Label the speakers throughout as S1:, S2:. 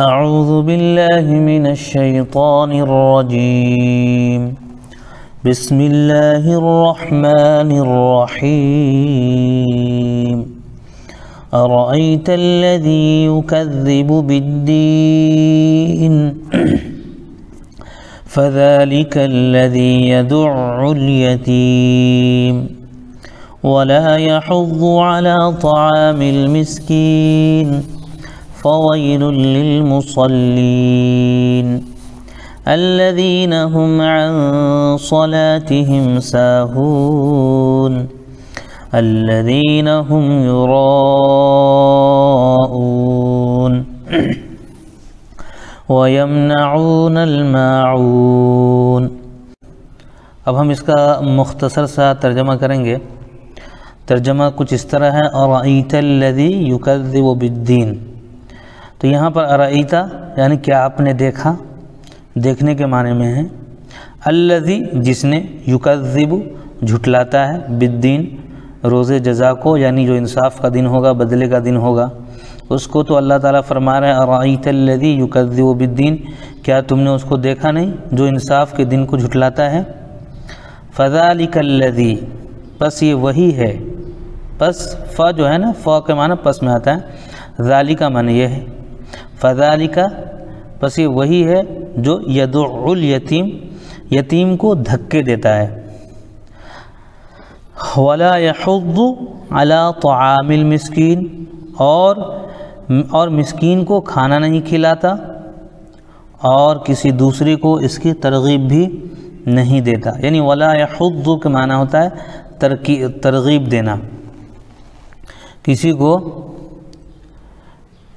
S1: أعوذ بالله من الشيطان الرجيم بسم الله الرحمن الرحيم أرأيت الذي يكذب بالدين فذلك الذي يدع اليتيم ولا يحض على طعام المسكين فويل للمصلين الذين هم عن صلاتهم ساهون الذين هم يراءون ويمنعون الماعون۔ اب ہم اس کا مختصر سا ترجمہ کریں گے۔ ترجمہ کچھ اس طرح ہے، ارأیت الذی یکذب بالدین۔ تو یہاں پر ارأیت یعنی کیا آپ نے دیکھا، دیکھنے کے معنی میں ہے۔ الذی جس نے، یکذب جھٹلاتا ہے، بالدین روز جزا کو، یعنی جو انصاف کا دن ہوگا، بدلے کا دن ہوگا، اس کو تو اللہ تعالیٰ فرما رہے ہیں ارأیت الذی یکذب بالدین، کیا تم نے اس کو دیکھا نہیں جو انصاف کے دن کو جھٹلاتا ہے۔ فذالک الذی، پس یہ وہی ہے، پس فا جو ہے نا، فا کے معنی پس میں آتا ہے، ذالک معنی یہ ہے، فذالک پس یہ وہی ہے جو یدع الیتیم، یتیم کو دھکے دیتا ہے، ولا یحض علی طعام المسکین، اور مسکین کو کھانا نہیں کھلاتا، اور کسی دوسرے کو اس کی ترغیب بھی نہیں دیتا۔ یعنی ولا یحض کے معنی ہوتا ہے ترغیب دینا، کسی کو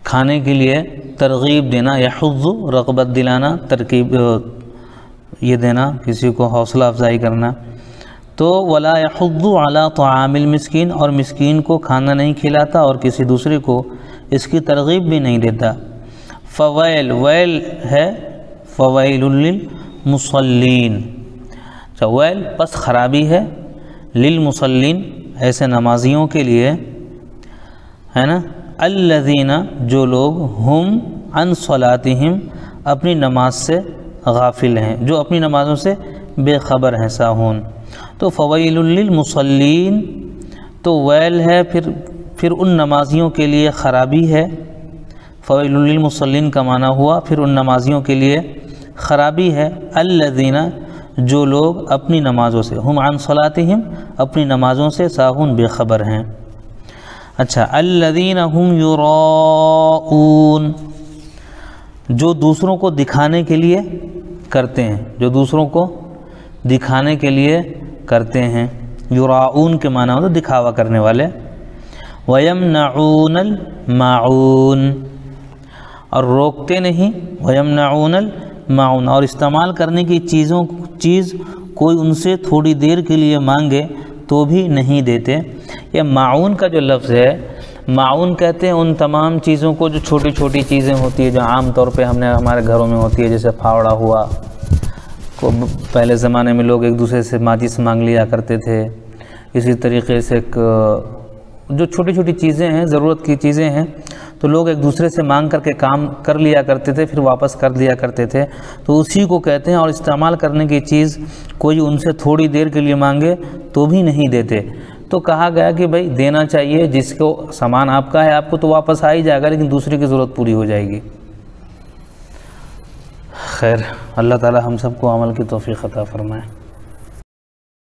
S1: کھانے کے لیے ترغیب دینا، یحض رغبت دلانا، ترکیب یہ دینا، کسی کو حوصلہ افزائی کرنا۔ تو ولا یحض علی طعام المسکین، اور مسکین کو کھانا نہیں کھلاتا اور کسی دوسرے کو اس کی ترغیب بھی نہیں دیتا۔ فویل، ویل ہے فویل للمصلین، ویل پس خرابی ہے، للمصلین ایسے نمازیوں کے لیے ہے نا، الذین جو لوگ، ہم عن صلاتہم اپنی نماز سے غافل ہیں، جو اپنی نمازوں سے بے خبر ہیں، ساہون۔ تو فویل للمصلین، تو ویل ہے پھر ان نمازیوں کے لیے خرابی ہے، فویل للمصلین کا معنی ہوا پھر ان نمازیوں کے لیے خرابی ہے، الذین جو لوگ اپنی نمازوں سے، ہم عن صلاتہم اپنی نمازوں سے ساہون بے خبر ہیں۔ اچھا، الذین هم یراؤون، جو دوسروں کو دکھانے کے لیے کرتے ہیں، جو دوسروں کو دکھانے کے لیے کرتے ہیں، یراؤون کے معنی ہوتا ہے دکھاوا کرنے والے۔ وَيَمْنَعُونَ الْمَاعُونَ، اور روکتے نہیں، وَيَمْنَعُونَ الْمَاعُونَ، اور استعمال کرنے کی چیز کوئی ان سے تھوڑی دیر کے لیے مانگے تو بھی نہیں دیتے۔ یہ معاون کا جو لفظ ہے، معاون کہتے ہیں ان تمام چیزوں کو جو چھوٹی چھوٹی چیزیں ہوتی ہیں، جو عام طور پہ ہمارے گھروں میں ہوتی ہے، جیسے پھاوڑا ہوا، پہلے زمانے میں لوگ ایک دوسرے سے ماچس مانگ لیا کرتے تھے۔ اسی طریقے سے جو چھوٹی چھوٹی چیزیں ہیں، ضرورت کی چیزیں ہیں، تو لوگ ایک دوسرے سے مانگ کر کے کام کر لیا کرتے تھے، پھر واپس کر دیا کرتے تھے، تو اسی کو کہتے ہیں۔ اور استعمال کرنے کی چیز کوئی ان سے تھوڑی دیر کے لیے مانگے تو بھی نہیں دیتے، تو کہا گیا کہ بھائی دینا چاہیے، جس کو سامان آپ کا ہے آپ کو تو واپس آ ہی جائے گا، لیکن دوسرے کی ضرورت پوری ہو جائے گی۔ خیر، اللہ تعالی ہم سب کو عمل کی توفیق عطا فرمائے۔